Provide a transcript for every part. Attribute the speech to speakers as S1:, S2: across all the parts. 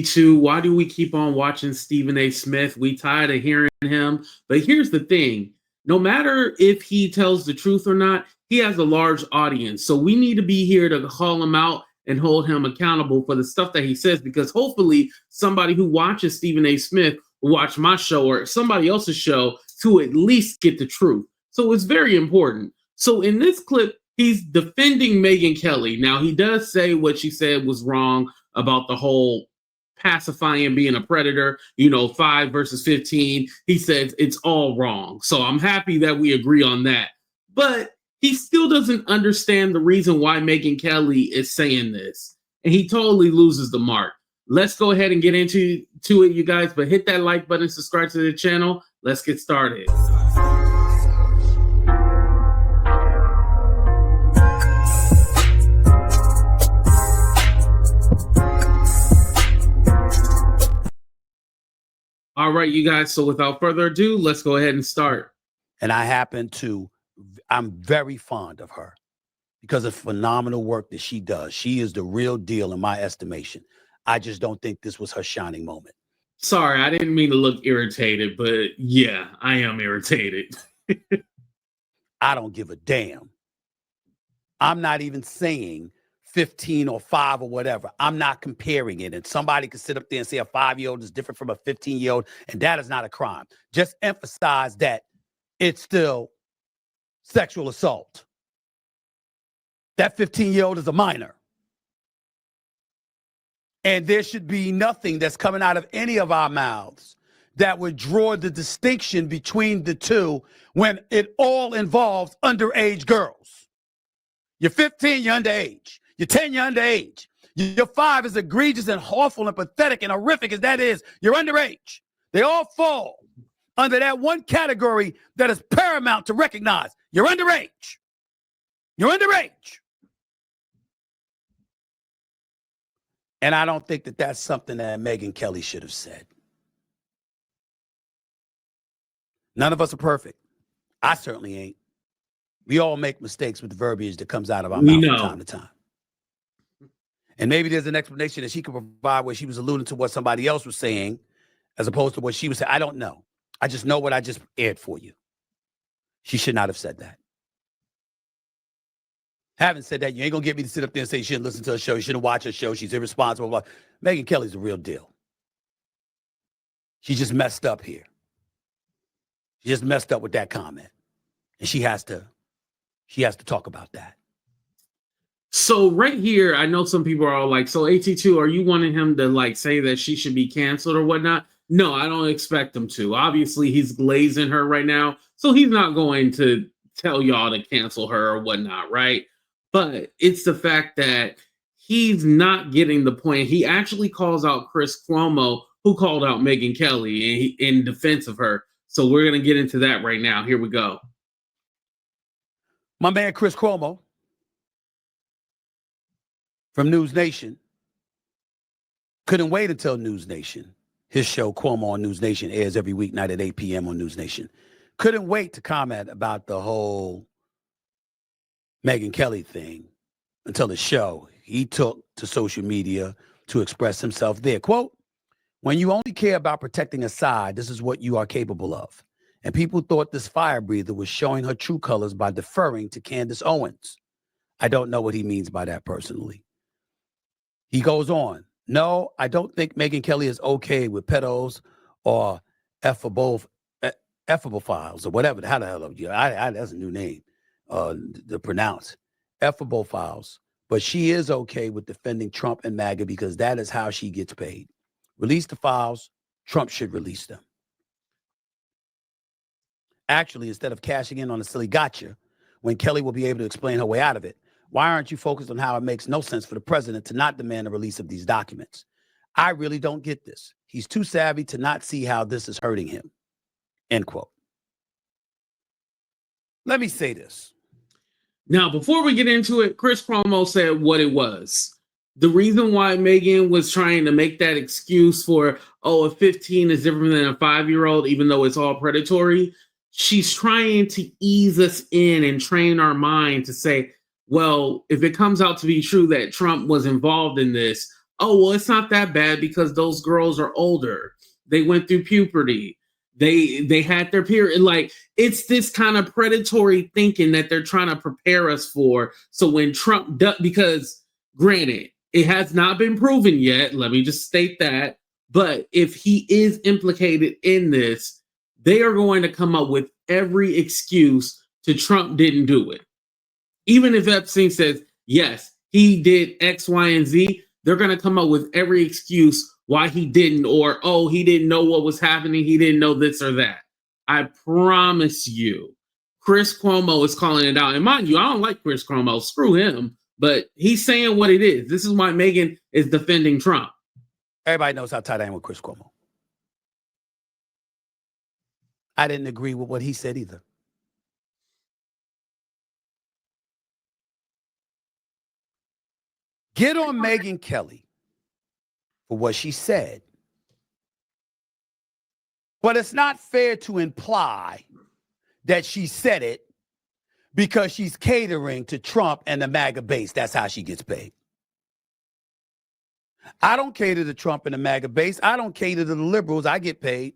S1: too. Why do we keep on watching Stephen A. Smith? We tired of hearing him. But here's the thing. No matter if he tells the truth or not, he has a large audience. So we need to be here to call him out and hold him accountable for the stuff that he says, because hopefully somebody who watches Stephen A. Smith will watch my show or somebody else's show to at least get the truth. So it's very important. So in this clip, he's defending Megyn Kelly. Now, he does say what she said was wrong about the whole pacifying being a predator, 5 versus 15. He says it's all wrong. So I'm happy that we agree on that. But he still doesn't understand the reason why Megyn Kelly is saying this. And he totally loses the mark. Let's go ahead and get into it, you guys. But hit that like button, subscribe to the channel. Let's get started. All right, you guys. So without further ado, let's go ahead and start.
S2: And I'm very fond of her because of phenomenal work that she does. She is the real deal in my estimation. I just don't think this was her shining moment.
S1: Sorry, I didn't mean to look irritated, but yeah, I am irritated.
S2: I don't give a damn. I'm not even saying 15 or 5 or whatever. I'm not comparing it. And somebody can sit up there and say a 5-year-old is different from a 15-year-old, and that is not a crime. Just emphasize that it's still sexual assault. That 15-year-old is a minor. And there should be nothing that's coming out of any of our mouths that would draw the distinction between the two when it all involves underage girls. You're 15, you're underage. You're 10, you're underage. You're 5, as egregious and awful and pathetic and horrific as that is, you're underage. They all fall under that one category that is paramount to recognize. You're underage. You're underage. And I don't think that that's something that Megyn Kelly should have said. None of us are perfect. I certainly ain't. We all make mistakes with the verbiage that comes out of our mouth from time to time. And maybe there's an explanation that she could provide where she was alluding to what somebody else was saying as opposed to what she was saying. I don't know. I just know what I just aired for you. She should not have said that. Having said that, you ain't going to get me to sit up there and say you shouldn't listen to her show, you shouldn't watch her show, she's irresponsible. Blah. Megyn Kelly's the real deal. She just messed up here. She just messed up with that comment. And she has to talk about that.
S1: So right here, I know some people are all like, so AT2, are you wanting him to say that she should be canceled or whatnot? No, I don't expect him to. Obviously, he's glazing her right now, so he's not going to tell y'all to cancel her or whatnot, right? But it's the fact that he's not getting the point. He actually calls out Chris Cuomo, who called out Megyn Kelly in defense of her. So we're going to get into that right now. Here we go.
S2: My man, Chris Cuomo from News Nation, couldn't wait until News Nation. His show, Cuomo on News Nation, airs every weeknight at 8 p.m. on News Nation. Couldn't wait to comment about the whole Megyn Kelly thing until the show. He took to social media to express himself there. Quote, "When you only care about protecting a side, this is what you are capable of. And people thought this fire breather was showing her true colors by deferring to Candace Owens. I don't know what he means by that personally." He goes on, "No, I don't think Megyn Kelly is okay with pedos or effable files or whatever. How the hell, that's a new name to pronounce. Effable files. But she is okay with defending Trump and MAGA because that is how she gets paid. Release the files. Trump should release them. Actually, instead of cashing in on a silly gotcha, when Kelly will be able to explain her way out of it, why aren't you focused on how it makes no sense for the president to not demand the release of these documents? I really don't get this. He's too savvy to not see how this is hurting him." End quote. Let me say this.
S1: Now, before we get into it, Chris Cuomo said what it was. The reason why Megyn was trying to make that excuse for, a 15 is different than a 5-year-old, even though it's all predatory, she's trying to ease us in and train our mind to say, well, if it comes out to be true that Trump was involved in this, oh, well, it's not that bad because those girls are older. They went through puberty. They had their period. Like, it's this kind of predatory thinking that they're trying to prepare us for. So when Trump does, because granted, it has not been proven yet. Let me just state that. But if he is implicated in this, they are going to come up with every excuse to Trump didn't do it. Even if Epstein says, yes, he did X, Y, and Z, they're going to come up with every excuse why he didn't, or, oh, he didn't know what was happening. He didn't know this or that. I promise you, Chris Cuomo is calling it out. And mind you, I don't like Chris Cuomo. Screw him. But he's saying what it is. This is why Megyn is defending Trump.
S2: Everybody knows how tight I am with Chris Cuomo. I didn't agree with what he said either. Get on Megyn Kelly for what she said. But it's not fair to imply that she said it because she's catering to Trump and the MAGA base. That's how she gets paid. I don't cater to Trump and the MAGA base. I don't cater to the liberals. I get paid.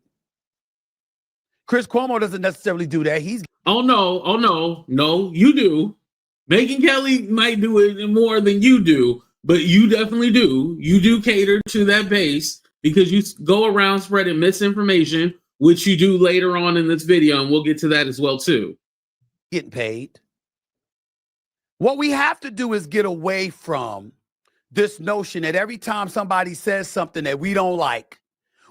S2: Chris Cuomo doesn't necessarily do that. No, you do. Megyn Kelly might do it more than you do, but you definitely do. You do cater to that base because you go around spreading misinformation, which you do later on in this video, and we'll get to that as well too. Getting paid. What we have to do is get away from this notion that every time somebody says something that we don't like,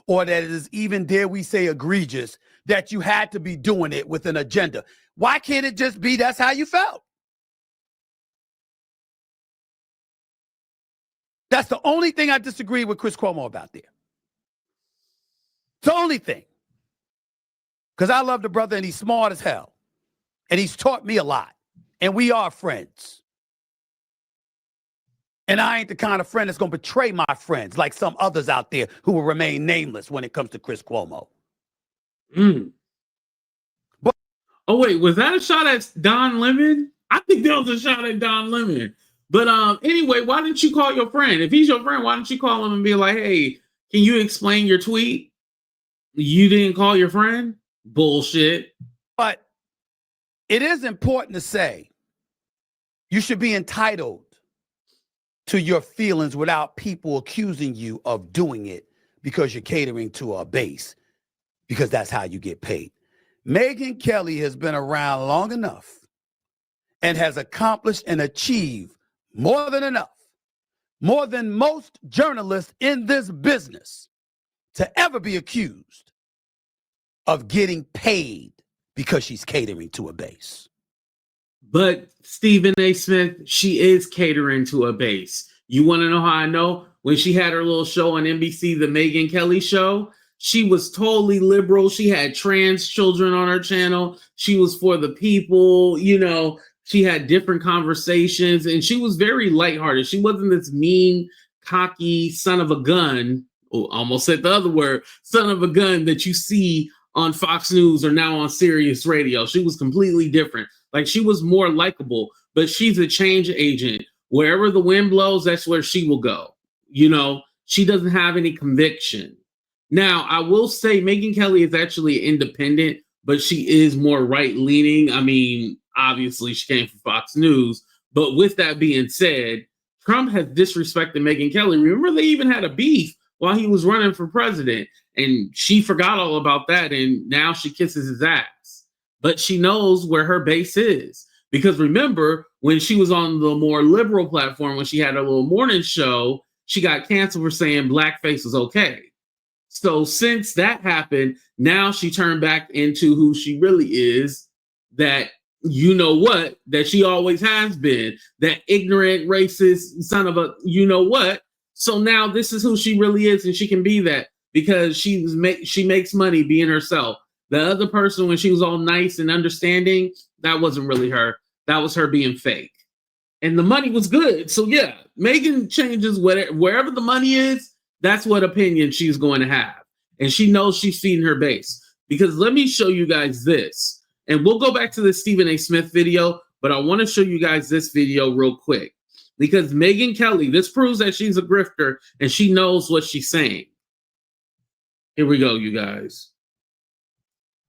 S2: or that is even, dare we say, egregious, that you had to be doing it with an agenda. Why can't it just be that's how you felt? That's the only thing I disagree with Chris Cuomo about there. It's the only thing. Because I love the brother and he's smart as hell. And he's taught me a lot. And we are friends. And I ain't the kind of friend that's going to betray my friends like some others out there who will remain nameless when it comes to Chris Cuomo.
S1: But, oh, wait, was that a shot at Don Lemon? I think that was a shot at Don Lemon. But anyway, why didn't you call your friend? If he's your friend, why don't you call him and be like, hey, can you explain your tweet? You didn't call your friend? Bullshit.
S2: But it is important to say you should be entitled to your feelings without people accusing you of doing it because you're catering to a base, because that's how you get paid. Megyn Kelly has been around long enough and has accomplished and achieved more than enough, more than most journalists in this business to ever be accused of getting paid because she's catering to a base.
S1: But Stephen A. Smith, she is catering to a base. You want to know how I know? When she had her little show on NBC, the Megyn Kelly show, she was totally liberal. She had trans children on her channel. She was for the people, you know, she had different conversations and she was very lighthearted. She wasn't this mean, cocky son of a gun. Oh, almost said the other word, son of a gun that you see on Fox News or now on Sirius Radio. She was completely different. Like, she was more likable, but she's a change agent. Wherever the wind blows, that's where she will go. You know, she doesn't have any conviction. Now, I will say Megyn Kelly is actually independent, but she is more right-leaning. I mean, obviously she came from Fox News. But with that being said, Trump has disrespected Megyn Kelly. Remember, they even had a beef while he was running for president. And she forgot all about that. And now she kisses his ass. But she knows where her base is. Because remember, when she was on the more liberal platform, when she had a little morning show, she got canceled for saying blackface was okay. So since that happened, now she turned back into who she really is, that you know what, that she always has been, that ignorant, racist son of a you know what. So now this is who she really is, and she can be that because she makes money being herself. The other person, when she was all nice and understanding, that wasn't really her. That was her being fake. And the money was good. So yeah, Megyn changes wherever the money is, that's what opinion she's going to have. And she knows she's feeding her base. Because let me show you guys this. And we'll go back to the Stephen A. Smith video, but I want to show you guys this video real quick. Because Megyn Kelly, this proves that she's a grifter and she knows what she's saying. Here we go, you guys.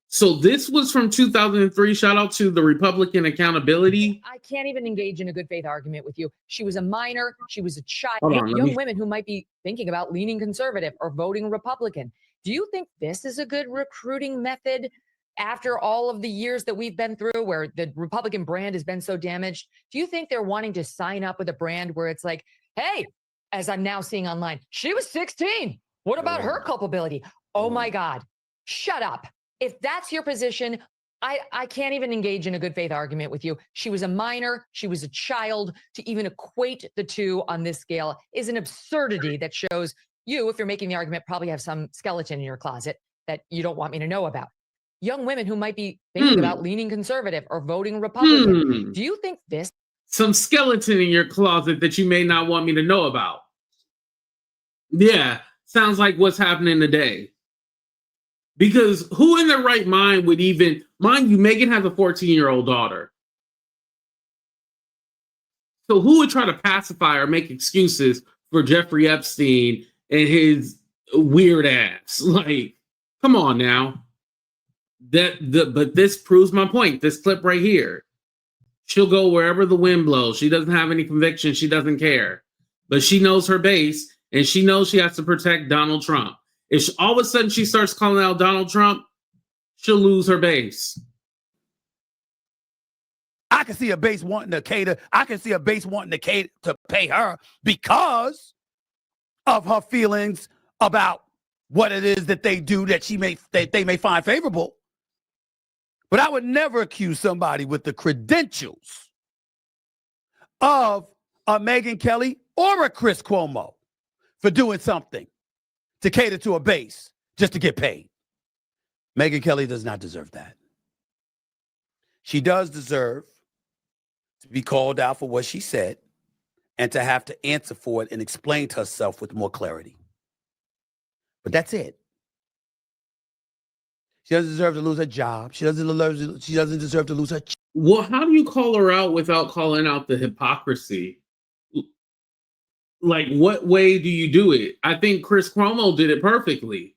S1: So this was from 2003. Shout out to the Republican Accountability.
S3: I can't even engage in a good faith argument with you. She was a minor. She was a child.
S1: Hold on,
S3: Young women who might be thinking about leaning conservative or voting Republican. Do you think this is a good recruiting method after all of the years that we've been through where the Republican brand has been so damaged? Do you think they're wanting to sign up with a brand where it's like, hey, as I'm now seeing online, she was 16. What about her culpability? Oh my God, shut up. If that's your position, I can't even engage in a good faith argument with you. She was a minor. She was a child. To even equate the two on this scale is an absurdity that shows you, if you're making the argument, probably have some skeleton in your closet that you don't want me to know about. Young women who might be thinking about leaning conservative or voting Republican. Do you think this?
S1: Some skeleton in your closet that you may not want me to know about. Yeah, sounds like what's happening today. Because who in their right mind would even, mind you, Megyn has a 14-year-old daughter. So who would try to pacify or make excuses for Jeffrey Epstein and his weird ass? Like, come on now. But this proves my point. This clip right here. She'll go wherever the wind blows. She doesn't have any conviction. She doesn't care. But she knows her base, and she knows she has to protect Donald Trump. If all of a sudden she starts calling out Donald Trump, she'll lose her base.
S2: I can see a base wanting to cater. I can see a base wanting to cater to pay her because of her feelings about what it is that they do that they may find favorable. But I would never accuse somebody with the credentials of a Megyn Kelly or a Chris Cuomo for doing something to cater to a base just to get paid. Megyn Kelly does not deserve that. She does deserve to be called out for what she said and to have to answer for it and explain to herself with more clarity. But that's it. She doesn't deserve to lose her job. She doesn't deserve to lose her.
S1: Well, how do you call her out without calling out the hypocrisy? Like, what way do you do it? I think Chris Cuomo did it perfectly.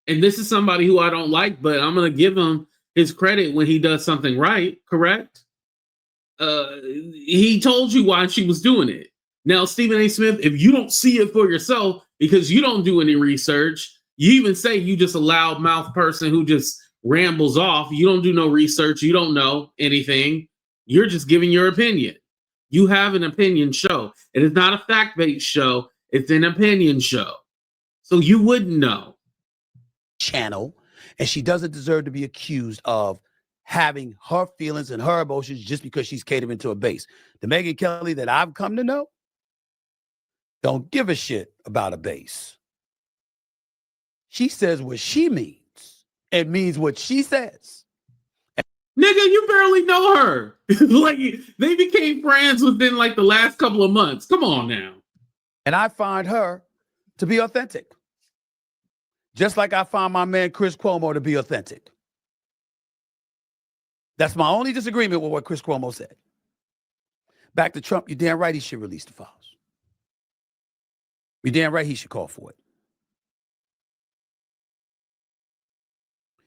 S1: And this is somebody who I don't like, but I'm going to give him his credit when he does something right, correct? He told you why she was doing it. Now, Stephen A. Smith, if you don't see it for yourself because you don't do any research, you even say you just a loudmouth person who just rambles off. You don't do no research. You don't know anything. You're just giving your opinion. You have an opinion show. It is not a fact-based show. It's an opinion show. So you wouldn't know.
S2: Channel, and she doesn't deserve to be accused of having her feelings and her emotions just because she's catering to a base. The Megyn Kelly that I've come to know don't give a shit about a base. She says what she means and means what she says.
S1: Nigga, you barely know her. Like, they became friends within like the last couple of months. Come on now.
S2: And I find her to be authentic. Just like I find my man Chris Cuomo to be authentic. That's my only disagreement with what Chris Cuomo said. Back to Trump, you're damn right he should release the files. You're damn right he should call for it.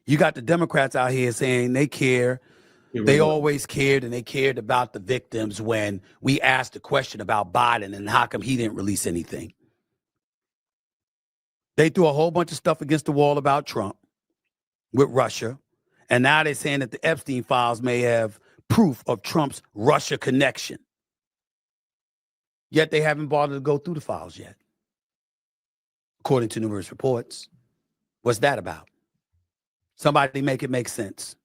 S2: You got the Democrats out here saying they care. They always cared, and they cared about the victims when we asked the question about Biden and how come he didn't release anything. They threw a whole bunch of stuff against the wall about Trump with Russia. And now they're saying that the Epstein Files may have proof of Trump's Russia connection. Yet they haven't bothered to go through the files yet, according to numerous reports. What's that about? Somebody make it make sense.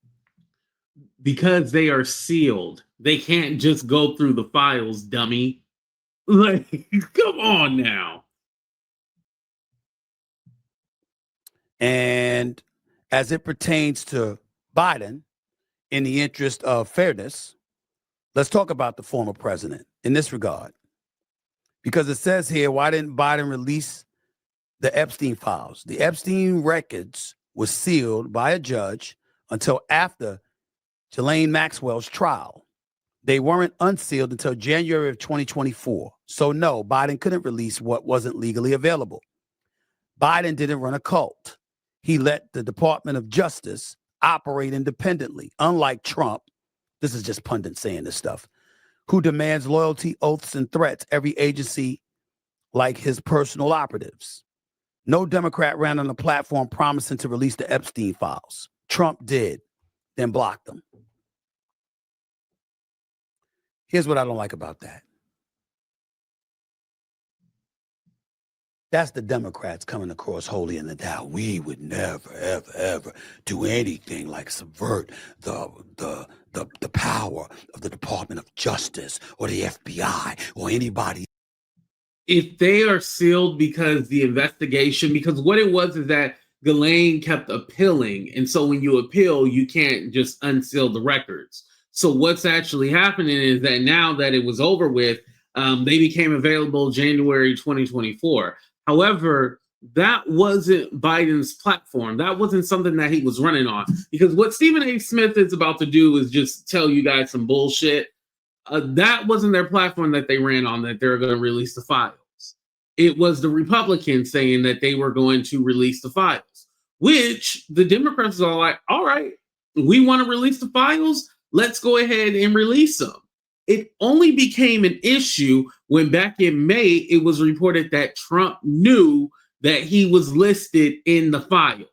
S1: Because they are sealed. They can't just go through the files, dummy. Like, come on now.
S2: And as it pertains to Biden, in the interest of fairness, let's talk about the former president in this regard. Because it says here, why didn't Biden release the Epstein Files? The Epstein records was sealed by a judge until after Ghislaine Maxwell's trial. They weren't unsealed until January of 2024. So no, Biden couldn't release what wasn't legally available. Biden didn't run a cult. He let the Department of Justice operate independently, unlike Trump. This is just pundits saying this stuff, who demands loyalty, oaths, and threats every agency like his personal operatives. No Democrat ran on the platform promising to release the Epstein Files. Trump did, then blocked them. Here's what I don't like about that. That's the Democrats coming across holy in the thou. We would never, ever, ever do anything like subvert the power of the Department of Justice or the FBI or anybody.
S1: If they are sealed because the investigation, because what it was is that Ghislaine kept appealing. And so when you appeal, you can't just unseal the records. So what's actually happening is that now that it was over with, they became available January 2024. However, that wasn't Biden's platform. That wasn't something that he was running on. Because what Stephen A. Smith is about to do is just tell you guys some bullshit. That wasn't their platform that they ran on, that they're going to release the files. It was the Republicans saying that they were going to release the files, which the Democrats are like, all right, we want to release the files. Let's go ahead and release them. It only became an issue when back in May, it was reported that Trump knew that he was listed in the files.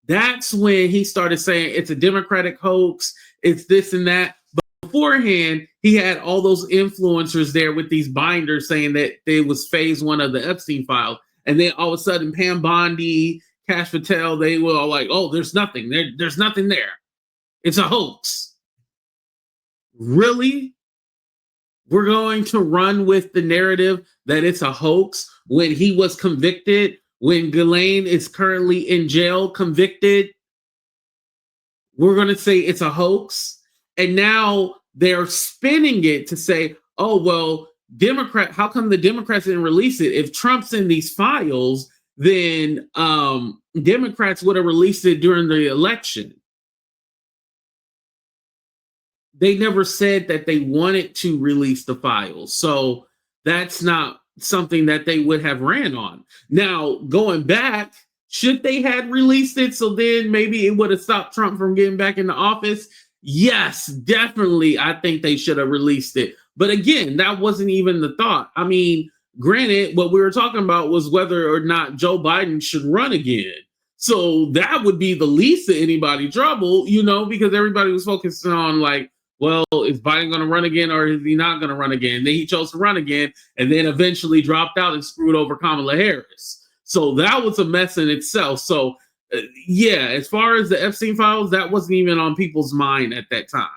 S1: That's when he started saying it's a Democratic hoax, it's this and that. But beforehand, he had all those influencers there with these binders saying that it was phase 1 of the Epstein Files. And then all of a sudden, Pam Bondi, Kash Patel, they were all like, oh, there's nothing. There's nothing there. It's a hoax. Really? We're going to run with the narrative that it's a hoax when he was convicted, when Ghislaine is currently in jail convicted? We're going to say it's a hoax. And now they're spinning it to say, oh, well, how come the Democrats didn't release it? If Trump's in these files, then Democrats would have released it during the election. They never said that they wanted to release the files. So that's not something that they would have ran on. Now, going back, should they have released it so then maybe it would have stopped Trump from getting back into office? Yes, definitely. I think they should have released it. But again, that wasn't even the thought. I mean, granted, what we were talking about was whether or not Joe Biden should run again. So that would be the least of anybody's trouble, because everybody was focusing on like, well, is Biden going to run again or is he not going to run again? Then he chose to run again and then eventually dropped out and screwed over Kamala Harris. So that was a mess in itself. So, yeah, as far as the Epstein Files, that wasn't even on people's mind at that time,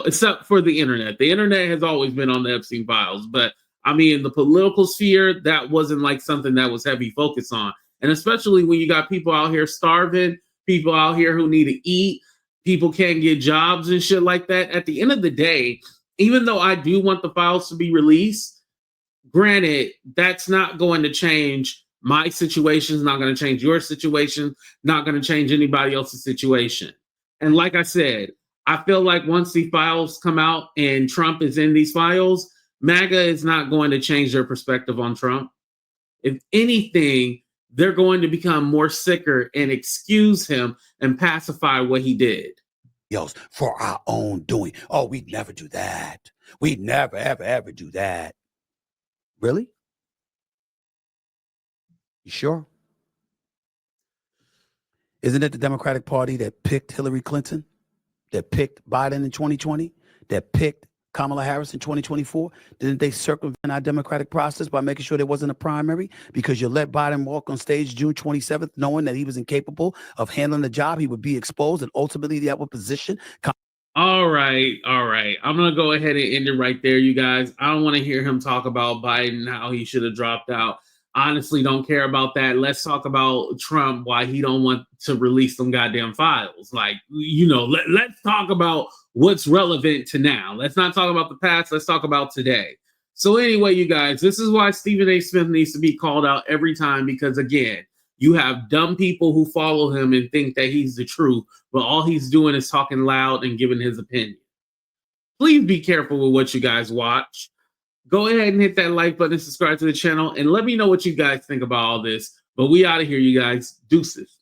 S1: except for the internet. The internet has always been on the Epstein Files. But, I mean, the political sphere, that wasn't like something that was heavy focus on. And especially when you got people out here starving, people out here who need to eat, people can't get jobs and shit like that. At the end of the day, even though I do want the files to be released, granted, that's not going to change my situation, is not going to change your situation, not going to change anybody else's situation. And like I said, I feel like once the files come out and Trump is in these files, MAGA is not going to change their perspective on Trump. If anything, they're going to become more sicker and excuse him and pacify what he did.
S2: Else for our own doing. Oh, we'd never do that. We'd never, ever, ever do that. Really? You sure? Isn't it the Democratic Party that picked Hillary Clinton, that picked Biden in 2020, that picked Kamala Harris in 2024? Didn't they circumvent our democratic process by making sure there wasn't a primary? Because you let Biden walk on stage June 27th, knowing that he was incapable of handling the job, he would be exposed, and ultimately the opposition.
S1: All right. I'm going to go ahead and end it right there, you guys. I don't want to hear him talk about Biden, how he should have dropped out. Honestly, don't care about that. Let's talk about Trump, why he don't want to release some goddamn files. Like, let's talk about what's relevant to now. Let's not talk about the past. Let's talk about today. So anyway, you guys, this is why Stephen A. Smith needs to be called out every time, because again, you have dumb people who follow him and think that he's the truth, but all he's doing is talking loud and giving his opinion. Please be careful with what you guys watch. Go ahead and hit that like button and subscribe to the channel, and let me know what you guys think about all this. But we out of here, you guys. Deuces.